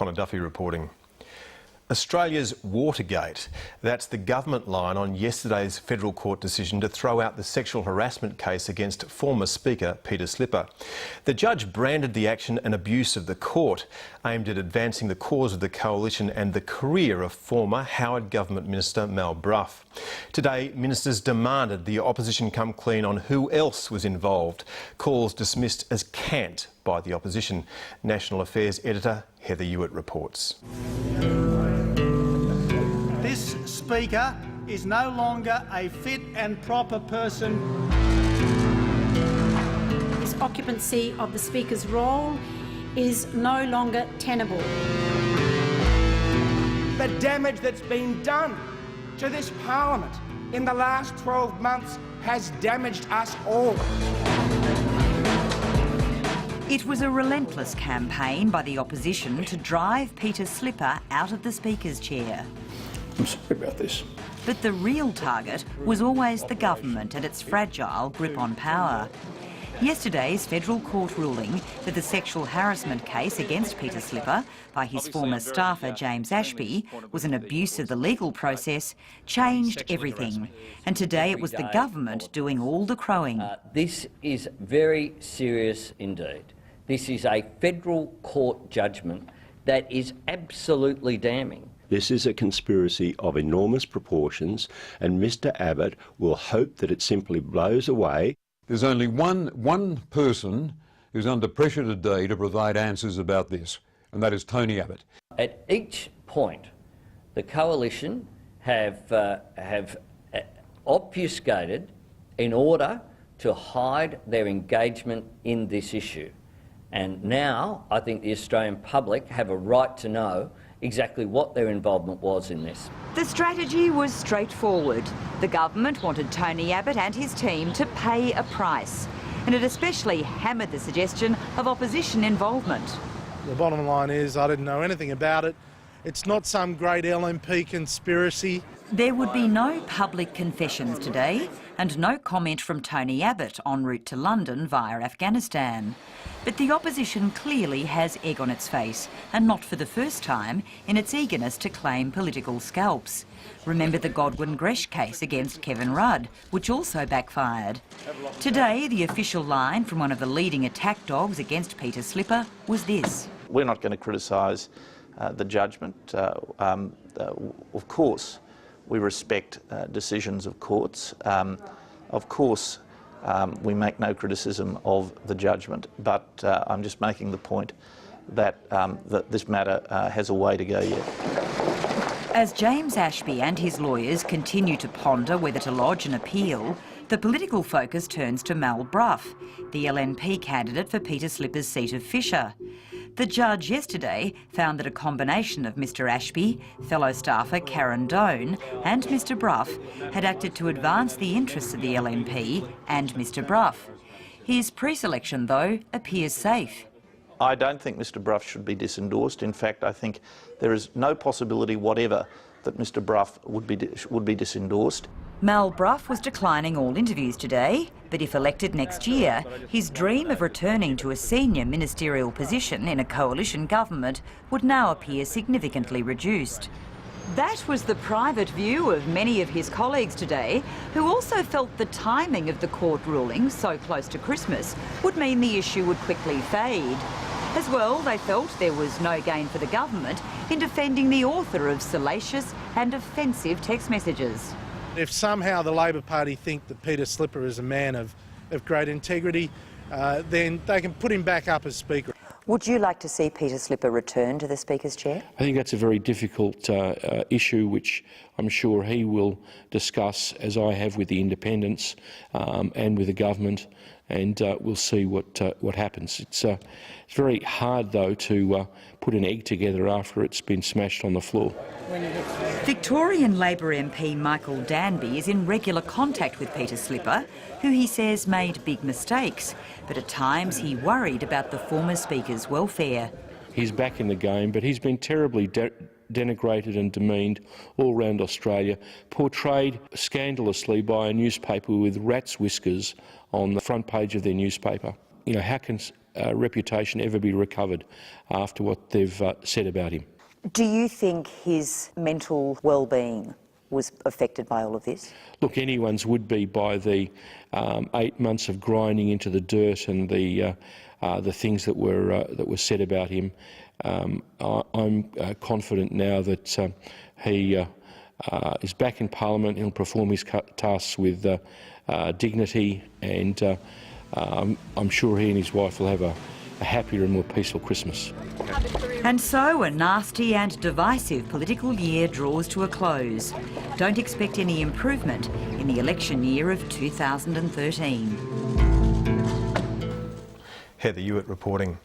Connor Duffy reporting. Australia's Watergate. That's the government line on yesterday's federal court decision to throw out the sexual harassment case against former Speaker Peter Slipper. The judge branded the action an abuse of the court, aimed at advancing the cause of the coalition and the career of former Howard Government Minister Mal Brough. Today, ministers demanded the opposition come clean on who else was involved. Calls dismissed as cant by the opposition. National Affairs editor Heather Ewart reports. This Speaker is no longer a fit and proper person. His occupancy of the Speaker's role is no longer tenable. The damage that's been done to this parliament in the last 12 months has damaged us all. It was a relentless campaign by the opposition to drive Peter Slipper out of the Speaker's chair. I'm sorry about this. But the real target was always the government and its fragile grip on power. Yesterday's federal court ruling that the sexual harassment case against Peter Slipper by his former staffer James Ashby was an abuse of the legal process changed everything. And today it was the government doing all the crowing. This is very serious indeed. This is a federal court judgment that is absolutely damning. This is a conspiracy of enormous proportions, and Mr Abbott will hope that it simply blows away. There's only one person who's under pressure today to provide answers about this, and that is Tony Abbott. At each point, the coalition have obfuscated in order to hide their engagement in this issue. And now I think the Australian public have a right to know exactly what their involvement was in this. The strategy was straightforward. The government wanted Tony Abbott and his team to pay a price, and it especially hammered the suggestion of opposition involvement. The bottom line is I didn't know anything about it. It's not some great LNP conspiracy. There would be no public confessions today and no comment from Tony Abbott en route to London via Afghanistan. But the opposition clearly has egg on its face, and not for the first time, in its eagerness to claim political scalps. Remember the Godwin Gresh case against Kevin Rudd, which also backfired. Today, the official line from one of the leading attack dogs against Peter Slipper was this. We're not going to criticise the judgment. Of course, we respect decisions of courts. Of course, we make no criticism of the judgment, but I'm just making the point that, that this matter has a way to go yet. As James Ashby and his lawyers continue to ponder whether to lodge an appeal, the political focus turns to Mal Brough, the LNP candidate for Peter Slipper's seat of Fisher. The judge yesterday found that a combination of Mr Ashby, fellow staffer Karen Doan and Mr Brough had acted to advance the interests of the LNP and Mr Brough. His pre-selection, though, appears safe. I don't think Mr Brough should be disendorsed. In fact, I think there is no possibility whatever that Mr Brough would be disendorsed. Mal Brough was declining all interviews today, but if elected next year, his dream of returning to a senior ministerial position in a coalition government would now appear significantly reduced. That was the private view of many of his colleagues today, who also felt the timing of the court ruling so close to Christmas would mean the issue would quickly fade. As well, they felt there was no gain for the government in defending the author of salacious and offensive text messages. If somehow the Labor Party think that Peter Slipper is a man of great integrity, then they can put him back up as Speaker. Would you like to see Peter Slipper return to the Speaker's chair? I think that's a very difficult issue which I'm sure he will discuss, as I have with the independents and with the government, and we'll see what happens. It's very hard, though, to put an egg together after it's been smashed on the floor. Victorian Labor MP Michael Danby is in regular contact with Peter Slipper, who he says made big mistakes, but at times he worried about the former Speaker's welfare. He's back in the game, but he's been terribly denigrated and demeaned all around Australia, portrayed scandalously by a newspaper with rat's whiskers on the front page of their newspaper. You know, how can reputation ever be recovered after what they've said about him. Do you think his mental well-being was affected by all of this? Look, anyone's would be by the 8 months of grinding into the dirt and the things that were said about him. I'm confident now that he is back in Parliament. He'll perform his tasks with dignity, and I'm sure he and his wife will have a happier and more peaceful Christmas. And so a nasty and divisive political year draws to a close. Don't expect any improvement in the election year of 2013. Heather Hewitt reporting.